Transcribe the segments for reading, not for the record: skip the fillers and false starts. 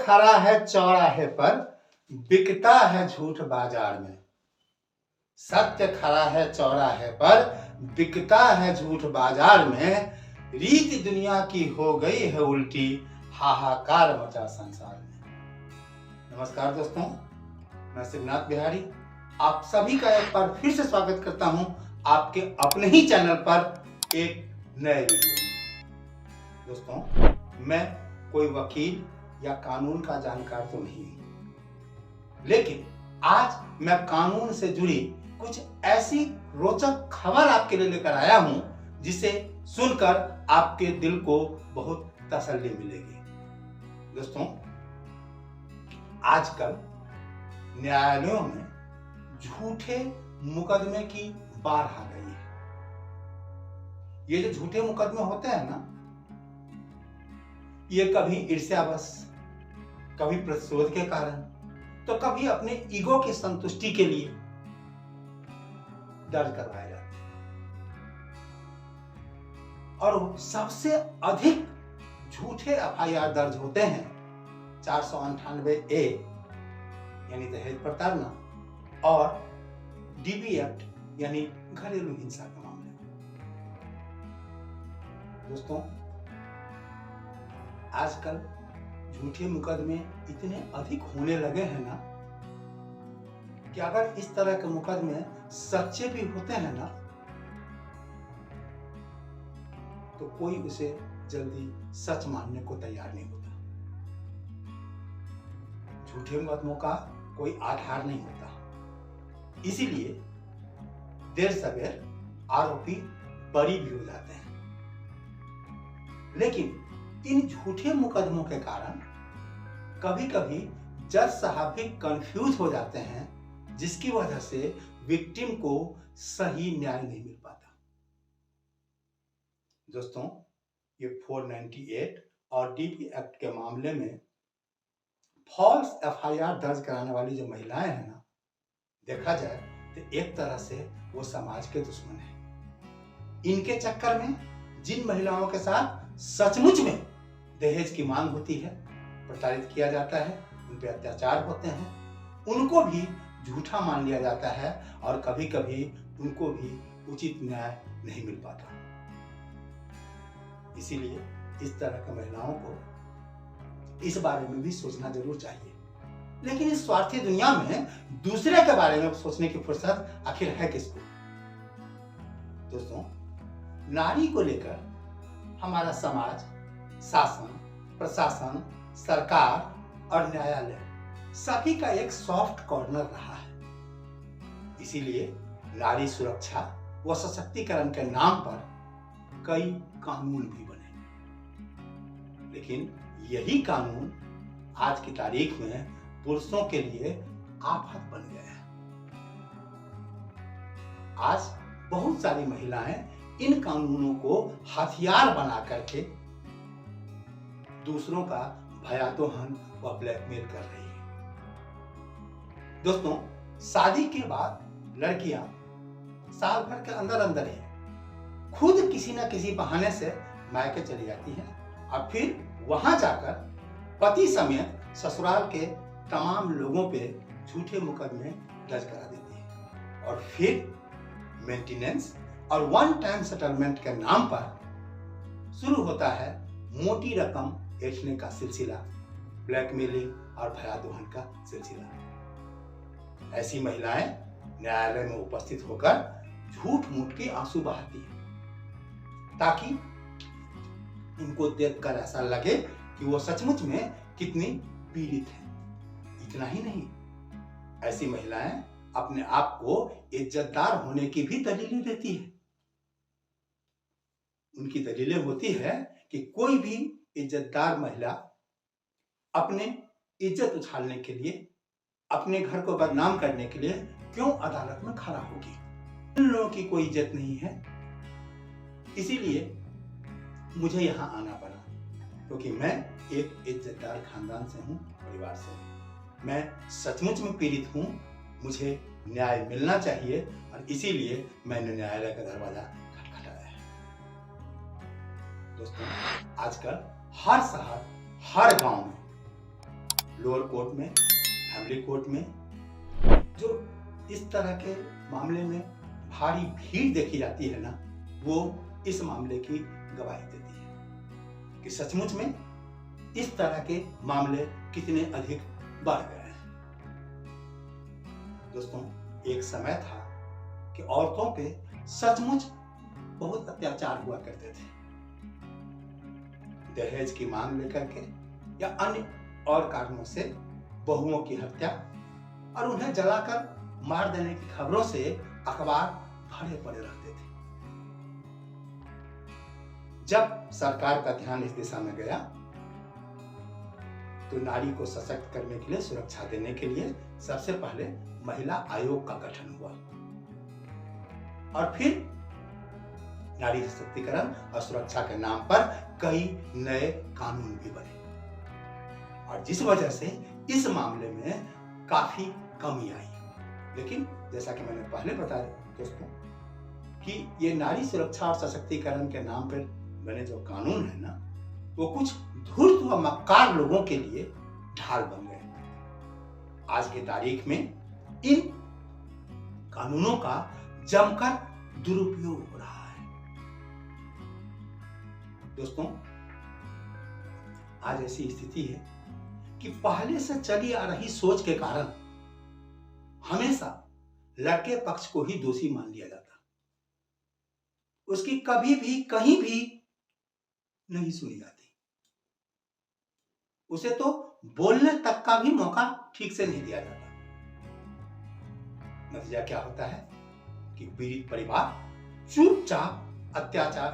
खड़ा है चौराहे पर, बिकता है झूठ बाजार में। सत्य खड़ा है चौराहे पर, बिकता है झूठ बाजार में। रीत दुनिया की हो गई है उल्टी, हाहाकार मचा संसार में। नमस्कार दोस्तों, मैं शिवनाथ बिहारी आप सभी का एक बार फिर से स्वागत करता हूं आपके अपने ही चैनल पर एक नए वीडियो में। दोस्तों, मैं कोई वकील या कानून का जानकार तो नहीं हूं, लेकिन आज मैं कानून से जुड़ी कुछ ऐसी रोचक खबर आपके लिए लेकर आया हूं जिसे सुनकर आपके दिल को बहुत तसल्ली मिलेगी। दोस्तों, आजकल न्यायालयों में झूठे मुकदमे की बाढ़ आ गई है। ये जो झूठे मुकदमे होते हैं ना, ये कभी ईर्ष्यावश, कभी प्रतिशोध के कारण, तो कभी अपने ईगो की संतुष्टि के लिए दर्ज करवाए जाते हैं। और सबसे अधिक झूठे एफआईआर दर्ज होते हैं 498A यानी दहेज प्रताड़ना और डीबी एक्ट यानी घरेलू हिंसा के मामले में। दोस्तों, आजकल झूठे मुकदमे इतने अधिक होने लगे हैं ना कि अगर इस तरह के मुकदमे सच्चे भी होते हैं ना, तो कोई उसे जल्दी सच मानने को तैयार नहीं होता। झूठे मुकदमों का कोई आधार नहीं होता, इसीलिए देर सवेर आरोपी बरी भी हो जाते हैं। लेकिन इन झूठे मुकदमों के कारण कभी कभी जज साहब भी कंफ्यूज हो जाते हैं, जिसकी वजह से विक्टिम को सही न्याय नहीं मिल पाता। दोस्तों, ये 498 और डीबी एक्ट के मामले में फॉल्स एफआईआर दर्ज कराने वाली जो महिलाएं हैं ना, देखा जाए तो एक तरह से वो समाज के दुश्मन हैं। इनके चक्कर में जिन महिलाओं के साथ सचमुच में दहेज की मांग होती है, प्रताड़ित किया जाता है, उन पे अत्याचार होते हैं, उनको भी झूठा मान लिया जाता है और कभी कभी उनको भी उचित न्याय नहीं मिल पाता। इसीलिए इस तरह की महिलाओं को इस बारे में भी सोचना जरूर चाहिए। लेकिन इस स्वार्थी दुनिया में दूसरे के बारे में सोचने की फुर्सत आखिर है किसको? दोस्तों, नारी को लेकर हमारा समाज, शासन, प्रशासन, सरकार और न्यायालय सभी का एक सॉफ्ट कॉर्नर रहा है। इसीलिए नारी सुरक्षा व सशक्तिकरण के नाम पर कई कानून भी बने, लेकिन यही कानून आज की तारीख में पुरुषों के लिए आफत बन गए हैं। आज बहुत सारी महिलाएं इन कानूनों को हथियार बना करके दूसरों का भयादोहन व ब्लैकमेल कर रही है। दोस्तों, शादी के बाद लड़कियां साल भर के अंदर अंदर ही खुद किसी न किसी बहाने से मायके चली जाती हैं और फिर वहां जाकर पति समेत ससुराल के तमाम लोगों पे झूठे मुकदमे दर्ज करा देती है। और फिर मेंटेनेंस और वन टाइम सेटलमेंट के नाम पर शुरू होता है मोटी रकम ऐंठने का सिलसिला, ब्लैकमेलिंग और भयादोहन का सिलसिला। ऐसी महिलाएं न्यायालय में उपस्थित होकर झूठ मूठ के आंसू बहाती हैं, ताकि इनको देखकर ऐसा लगे कि वो सचमुच में कितनी पीड़ित हैं। इतना ही नहीं, ऐसी महिलाएं अपने आप को इज्जतदार होने की भी दलीलें देती है। उनकी दलीलें होती है कि कोई भी इज्जतदार महिला अपने इज्जत उछालने के लिए, अपने घर को बदनाम करने के लिए क्यों अदालत में खड़ा होगी? इन लोगों की कोई इज्जत नहीं है, इसीलिए मुझे यहाँ आना पड़ा, क्योंकि मैं एक इज्जतदार खानदान से हूँ, परिवार से हूँ। मैं सचमुच में पीड़ित हूँ, मुझे न्याय मिलना चाहिए और इसीलिए मैंने न्यायालय का दरवाजा खटखटाया है। दोस्तों, आजकल हर शहर, हर गांव में लोअर कोर्ट में, फैमिली कोर्ट में जो इस तरह के मामले में भारी भीड़ देखी जाती है ना, वो इस मामले की गवाही देती है कि सचमुच में इस तरह के मामले कितने अधिक बढ़ गए हैं। दोस्तों, एक समय था कि औरतों पे सचमुच बहुत अत्याचार हुआ करते थे। दहेज की मांग लेकर के या अन्य और कारणों से बहुओं की हत्या और उन्हें जलाकर मार देने की खबरों से अखबार भरे पड़े रहते थे। जब सरकार का ध्यान इस दिशा में गया तो नारी को सशक्त करने के लिए, सुरक्षा देने के लिए सबसे पहले महिला आयोग का गठन हुआ और फिर नारी सशक्तिकरण और सुरक्षा के नाम पर कई नए कानून भी बने और जिस वजह से इस मामले में काफी कमी आई। लेकिन जैसा कि मैंने पहले बताया दोस्तों कि ये नारी सुरक्षा और सशक्तिकरण के नाम पर बने जो कानून है ना, वो कुछ धूर्त व मक्कार लोगों के लिए ढाल बन गए। आज की तारीख में इन कानूनों का जमकर दुरुपयोग हो रहा है। दोस्तों, आज ऐसी स्थिति है कि पहले से चली आ रही सोच के कारण हमेशा लड़के पक्ष को ही दोषी मान लिया जाता, उसकी कभी भी कहीं भी नहीं सुनी जाती, उसे तो बोलने तक का भी मौका ठीक से नहीं दिया जाता। नतीजा क्या होता है कि पीड़ित परिवार चुपचाप अत्याचार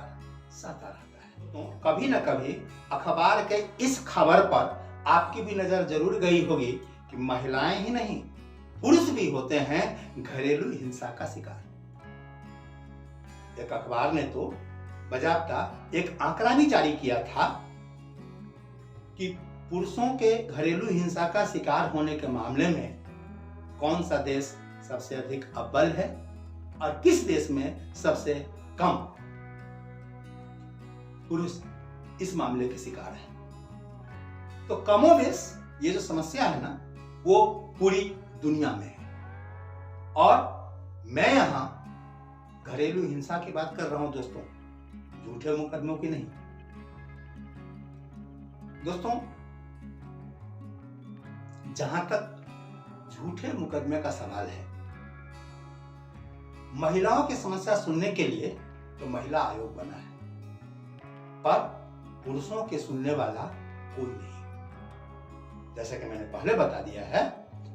सहता रहता है। तो कभी न कभी अखबार के इस खबर पर आपकी भी नजर जरूर गई होगी कि महिलाएं ही नहीं, पुरुष भी होते हैं घरेलू हिंसा का शिकार। एक अखबार ने तो बाकायदा एक आंकड़ा भी जारी किया था कि पुरुषों के घरेलू हिंसा का शिकार होने के मामले में कौन सा देश सबसे अधिक अव्वल है और किस देश में सबसे कम पुरुष इस मामले के शिकार है। तो कमोबेश ये जो समस्या है ना, वो पूरी दुनिया में है और मैं यहां घरेलू हिंसा की बात कर रहा हूं दोस्तों, झूठे मुकदमों की नहीं। दोस्तों, जहां तक झूठे मुकदमे का सवाल है, महिलाओं की समस्या सुनने के लिए तो महिला आयोग बना है, पर पुरुषों के सुनने वाला कोई नहीं। जैसा कि मैंने पहले बता दिया है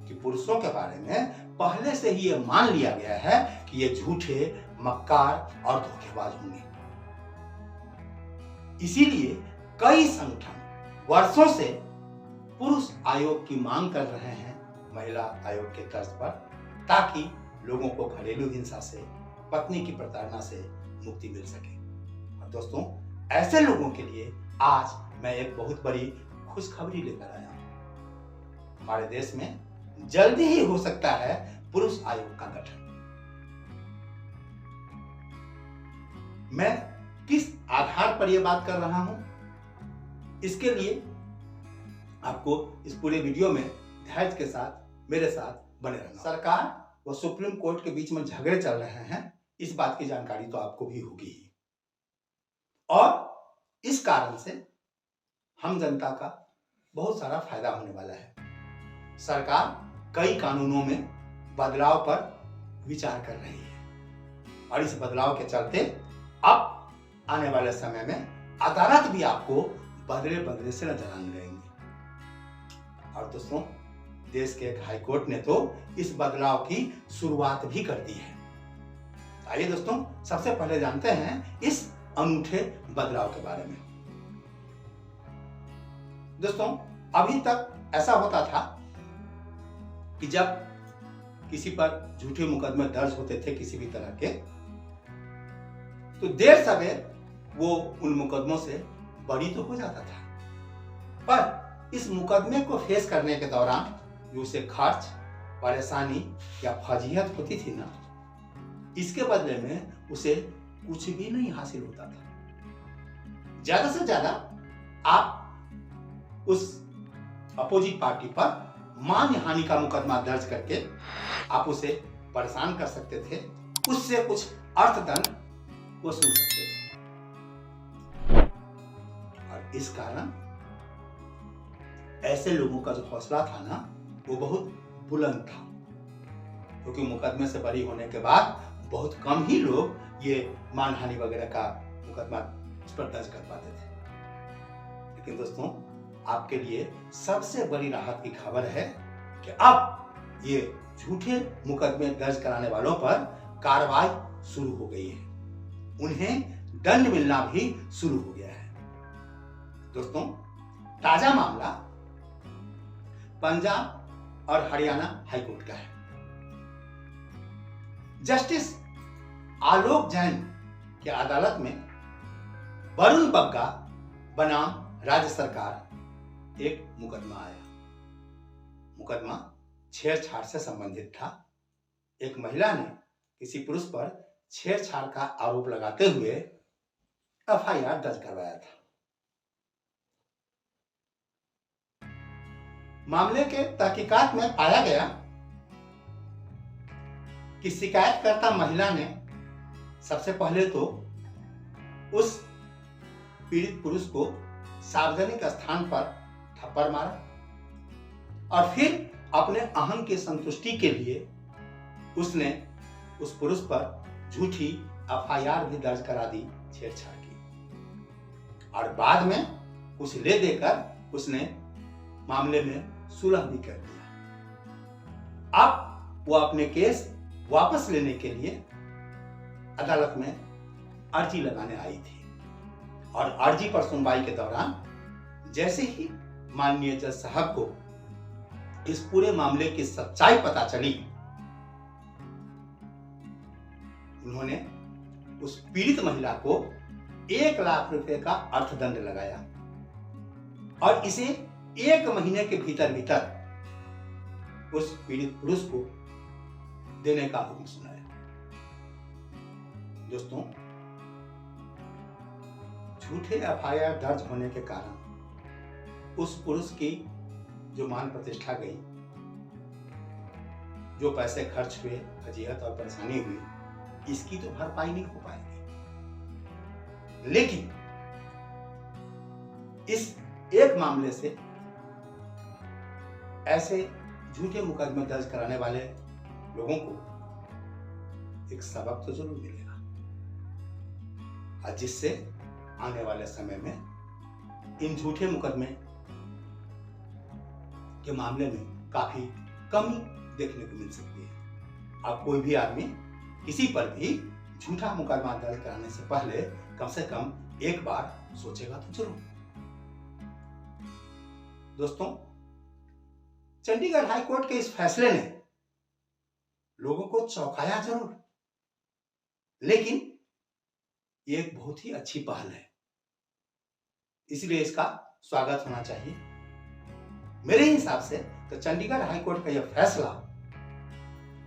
कि पुरुषों के बारे में पहले से ही यह मान लिया गया है कि ये झूठे, मक्कार और धोखेबाज होंगे। इसीलिए कई संगठन वर्षों से पुरुष आयोग की मांग कर रहे हैं महिला आयोग के तर्ज पर, ताकि लोगों को घरेलू हिंसा से, पत्नी की प्रताड़ना से मुक्ति मिल सके। और दोस्तों, ऐसे लोगों के लिए आज मैं एक बहुत बड़ी खुशखबरी लेकर आया हूं। हमारे देश में जल्दी ही हो सकता है पुरुष आयोग का गठन। मैं किस आधार पर यह बात कर रहा हूं, इसके लिए आपको इस पूरे वीडियो में धैर्य के साथ मेरे साथ बने रहना। सरकार व सुप्रीम कोर्ट के बीच में झगड़े चल रहे हैं, इस बात की जानकारी तो आपको भी होगी ही, और इस कारण से हम जनता का बहुत सारा फायदा होने वाला है। सरकार कई कानूनों में बदलाव पर विचार कर रही है और इस बदलाव के चलते अब आने वाले समय में अदालत भी आपको बदले बदले से नजर आने लगेंगे। और दोस्तों, देश के एक हाई कोर्ट ने तो इस बदलाव की शुरुआत भी कर दी है। आइए दोस्तों, सबसे पहले जानते हैं इस अनूठे बदलाव के बारे में। दोस्तों, अभी तक ऐसा होता था कि जब किसी पर झूठे मुकदमे दर्ज होते थे किसी भी तरह के, तो देर सवेर वो उन मुकदमों से बरी तो हो जाता था, पर इस मुकदमे को फेस करने के दौरान जो उसे खर्च, परेशानी या फजीहत होती थी ना, इसके बदले में उसे कुछ भी नहीं हासिल होता था। ज्यादा से ज्यादा आप उस अपोजिट पार्टी पर मानहानि हानि का मुकदमा दर्ज करके आप उसे परेशान कर सकते थे, उससे कुछ अर्थदंड वसूल सकते थे। और इस कारण ऐसे लोगों का जो हौसला था ना, वो बहुत बुलंद था, क्योंकि मुकदमे से बरी होने के बाद बहुत कम ही लोग ये मानहानि वगैरह का मुकदमा उस पर दर्ज कर पाते थे। लेकिन दोस्तों, आपके लिए सबसे बड़ी राहत की खबर है कि अब ये झूठे मुकदमे दर्ज कराने वालों पर कार्रवाई शुरू हो गई है, उन्हें दंड मिलना भी शुरू हो गया है। दोस्तों, ताजा मामला पंजाब और हरियाणा हाईकोर्ट का है। जस्टिस आलोक जैन की अदालत में वरुण बग्गा बनाम राज्य सरकार एक मुकदमा आया। मुकदमा छेड़छाड़ से संबंधित था। एक महिला ने किसी पुरुष पर छेड़छाड़ का आरोप लगाते हुए एफआईआर दर्ज करवाया था। मामले के तहकीकात में पाया गया कि शिकायतकर्ता महिला ने सबसे पहले तो उस पीड़ित पुरुष को सार्वजनिक स्थान पर थप्पड़ मारा और फिर अपने अहम की संतुष्टि के लिए उसने उस पुरुष पर झूठी एफआईआर भी दर्ज करा दी, छेड़छाड़ की। और बाद में कुछ ले देकर उसने मामले में सुलह भी कर दिया। अब वो अपने केस वापस लेने के लिए अदालत में अर्जी लगाने आई थी और अर्जी पर सुनवाई के दौरान जैसे ही माननीय जज साहब को इस पूरे मामले की सच्चाई पता चली, उन्होंने उस पीड़ित महिला को 1 लाख रुपए का अर्थदंड लगाया और इसे 1 महीने के भीतर भीतर उस पीड़ित पुरुष को देने का हुक्म सुनाया। दोस्तों, झूठे एफआईआर दर्ज होने के कारण उस पुरुष की जो मान प्रतिष्ठा गई, जो पैसे खर्च हुए, फजीहत और परेशानी हुई, इसकी तो भरपाई नहीं हो पाएगी। लेकिन इस एक मामले से ऐसे झूठे मुकदमे दर्ज कराने वाले लोगों को एक सबक तो जरूर मिलेगा, और जिससे आने वाले समय में इन झूठे मुकदमे के मामले में काफी कमी देखने को मिल सकती है। अब कोई भी आदमी किसी पर भी झूठा मुकदमा दर्ज कराने से पहले कम से कम एक बार सोचेगा तो जरूर। दोस्तों, चंडीगढ़ हाई कोर्ट के इस फैसले ने लोगों को चौंकाया जरूर, लेकिन ये एक बहुत ही अच्छी पहल है, इसलिए इसका स्वागत होना चाहिए। मेरे हिसाब से तो चंडीगढ़ हाई कोर्ट का यह फैसला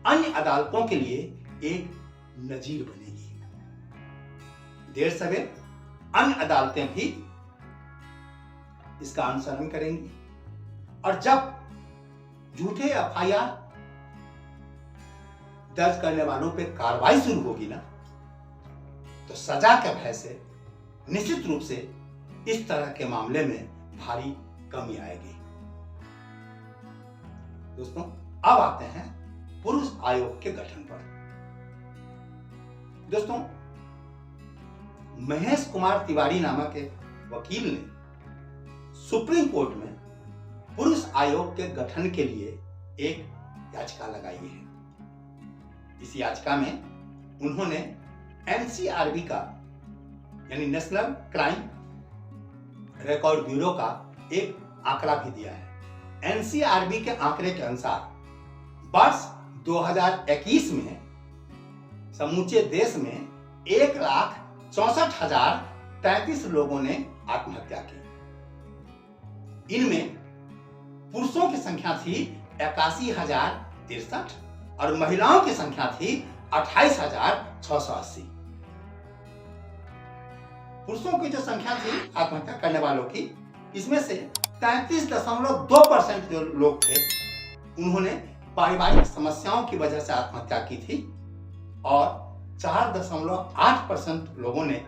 अन्य अदालतों के लिए एक नजीर बनेगी। देर सवेर अन्य अदालतें भी इसका अनुसरण करेंगी और जब झूठे एफआईआर दर्ज करने वालों पर कार्रवाई शुरू होगी ना, तो सजा के भय से निश्चित रूप से इस तरह के मामले में भारी कमी आएगी। दोस्तों, अब आते हैं पुरुष आयोग के गठन पर। दोस्तों, महेश कुमार तिवारी नामक एक वकील ने सुप्रीम कोर्ट में पुरुष आयोग के गठन के लिए एक याचिका लगाई है। इस याचिका में उन्होंने एनसीआरबी का यानी नेशनल क्राइम रिकॉर्ड ब्यूरो का एक आंकड़ा भी दिया है। एनसीआरबी के आंकड़े के अनुसार वर्ष 2021 में समूचे देश में 1,64,033 लोगों ने आत्महत्या की। इनमें पुरुषों की संख्या थी 81,063 और महिलाओं की संख्या थी 28,680। पुरुषों की जो संख्या थी आत्महत्या करने वालों की, इसमें से 33.2% जो लोग थे उन्होंने पारिवारिक समस्याओं की वजह से आत्महत्या की थी और 4.8% लोगों ने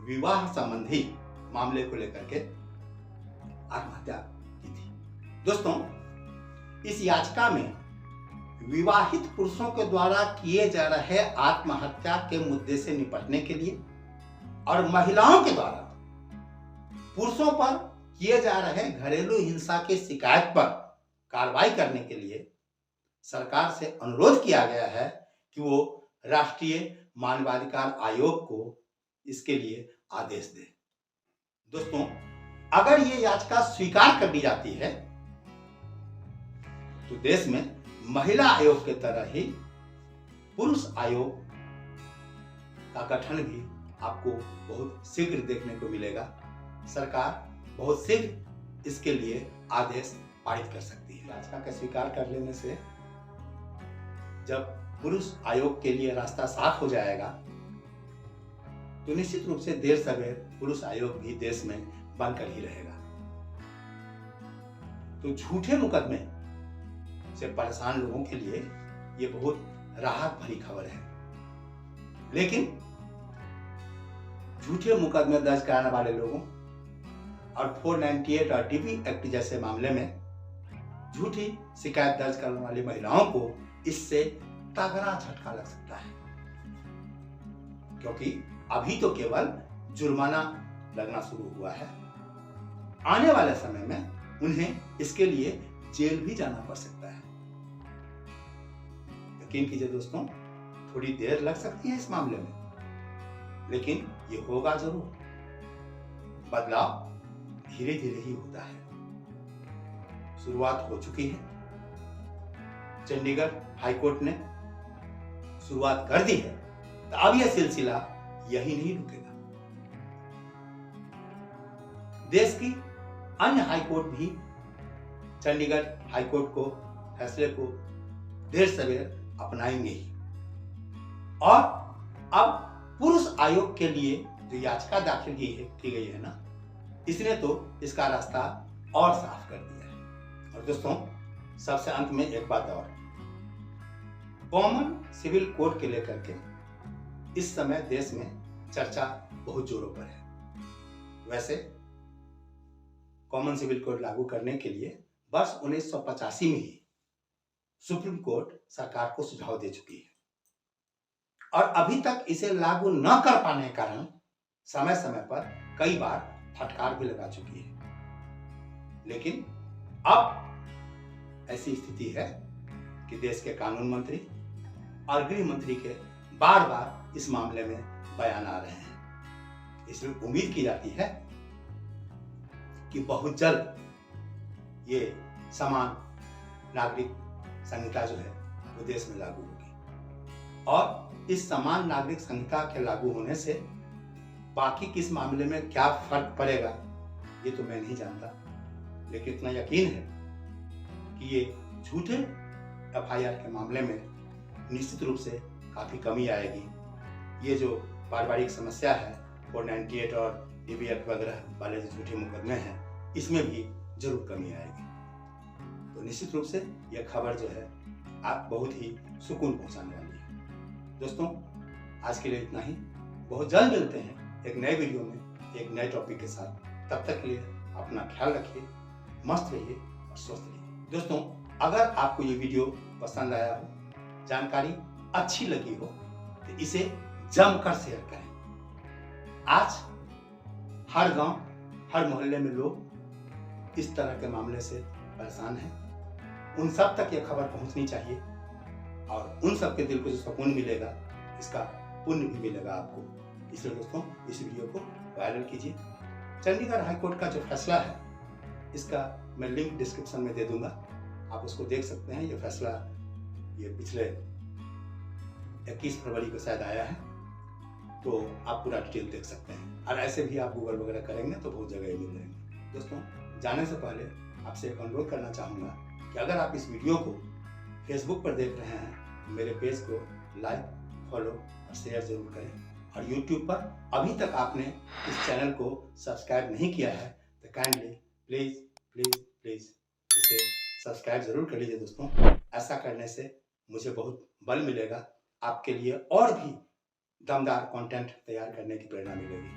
विवाह संबंधी मामले को लेकर के आत्महत्या की थी। दोस्तों, इस याचिका में विवाहित पुरुषों के द्वारा किए जा रहे आत्महत्या के मुद्दे से निपटने के लिए और महिलाओं के द्वारा पुरुषों पर किए जा रहे घरेलू हिंसा की शिकायत पर कार्रवाई करने के लिए सरकार से अनुरोध किया गया है कि वो राष्ट्रीय मानवाधिकार आयोग को इसके लिए आदेश दे। दोस्तों, अगर ये याचिका स्वीकार कर दी जाती है तो देश में महिला आयोग के तरह ही पुरुष आयोग का गठन भी आपको बहुत शीघ्र देखने को मिलेगा। सरकार बहुत शीघ्र इसके लिए आदेश पारित कर सकती है। याचिका का स्वीकार कर लेने से जब पुरुष आयोग के लिए रास्ता साफ हो जाएगा तो निश्चित रूप से देर सवेर पुरुष आयोग भी देश में बनकर ही रहेगा। तो झूठे मुकदमे से परेशान लोगों के लिए ये बहुत राहत भरी खबर है, लेकिन झूठे मुकदमे दर्ज कराने वाले लोगों और 498 और टीबी एक्ट जैसे मामले में झूठी शिकायत दर्ज करने वाली महिलाओं को इससे तगड़ा झटका लग सकता है, क्योंकि अभी तो केवल जुर्माना लगना शुरू हुआ है। आने वाले समय में उन्हें इसके लिए जेल भी जाना पड़ सकता है। यकीन कीजिए दोस्तों, थोड़ी देर लग सकती है इस मामले में, लेकिन ये होगा जरूर। बदलाव धीरे धीरे ही होता है। शुरुआत हो चुकी है। चंडीगढ़ हाईकोर्ट ने शुरुआत कर दी है, तो अब यह सिलसिला यही नहीं रुकेगा। देश की अन्य हाईकोर्ट भी चंडीगढ़ हाईकोर्ट को फैसले को देर सवेर अपनाएंगे ही। और अब पुरुष आयोग के लिए जो याचिका दाखिल की गई है ना, इसने तो इसका रास्ता और साफ कर दिया है। और दोस्तों, सबसे अंत में एक बात और, कॉमन सिविल कोड के लेकर के इस समय देश में चर्चा बहुत जोरों पर है। वैसे कॉमन सिविल कोड लागू करने के लिए वर्ष 1985 में ही सुप्रीम कोर्ट सरकार को सुझाव दे चुकी है और अभी तक इसे लागू न कर पाने के कारण समय समय पर कई बार फटकार भी लगा चुकी है। लेकिन अब ऐसी स्थिति है कि देश के कानून मंत्री और गृह मंत्री के बार बार इस मामले में बयान आ रहे हैं। इसलिए उम्मीद की जाती है कि बहुत जल्द ये समान नागरिक संहिता जो है वो देश में लागू होगी और इस समान नागरिक संहिता के लागू होने से बाकी किस मामले में क्या फर्क पड़ेगा ये तो मैं नहीं जानता, लेकिन इतना यकीन है कि ये झूठे एफआईआर के मामले में निश्चित रूप से काफी कमी आएगी। ये जो पारिवारिक समस्या है 498 और टीबी एक्ट वगैरह वाले जो झूठे मुकदमे हैं, इसमें भी जरूर कमी आएगी। तो निश्चित रूप से यह खबर जो है आप बहुत ही सुकून पहुंचाने वाली है। दोस्तों, आज के लिए इतना ही। बहुत जल्द मिलते हैं एक नए वीडियो में एक नए टॉपिक के साथ। तब तक के लिए अपना ख्याल रखिए, मस्त रहिए और स्वस्थ रहिए। दोस्तों, अगर आपको ये वीडियो पसंद आया हो, जानकारी अच्छी लगी हो, तो इसे जमकर शेयर करें। आज हर गांव, हर मोहल्ले में लोग इस तरह के मामले से परेशान हैं। उन सब तक ये खबर पहुंचनी चाहिए और उन सब के दिल को जो सुकून मिलेगा, इसका पुण्य भी मिलेगा आपको। इसलिए दोस्तों, इस वीडियो को वायरल कीजिए। चंडीगढ़ हाईकोर्ट का जो फैसला है, इसका मैं लिंक डिस्क्रिप्शन में दे दूंगा, आप उसको देख सकते हैं। ये फैसला ये पिछले 21 फरवरी को शायद आया है, तो आप पूरा डिटेल देख सकते हैं। और ऐसे भी आप गूगल वगैरह करेंगे तो बहुत जगह मिल जाएंगे। दोस्तों, जाने से पहले आपसे एक अनुरोध करना चाहूँगा कि अगर आप इस वीडियो को फेसबुक पर देख रहे हैं, मेरे पेज को लाइक, फॉलो और शेयर जरूर करें। और यूट्यूब पर अभी तक आपने इस चैनल को सब्सक्राइब नहीं किया है तो काइंडली प्लीज प्लीज प्लीज इसे सब्सक्राइब जरूर कर लीजिए दोस्तों। ऐसा करने से मुझे बहुत बल मिलेगा, आपके लिए और भी दमदार कंटेंट तैयार करने की प्रेरणा मिलेगी।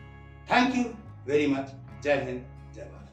Thank you very much. जय हिंद, जय भारत।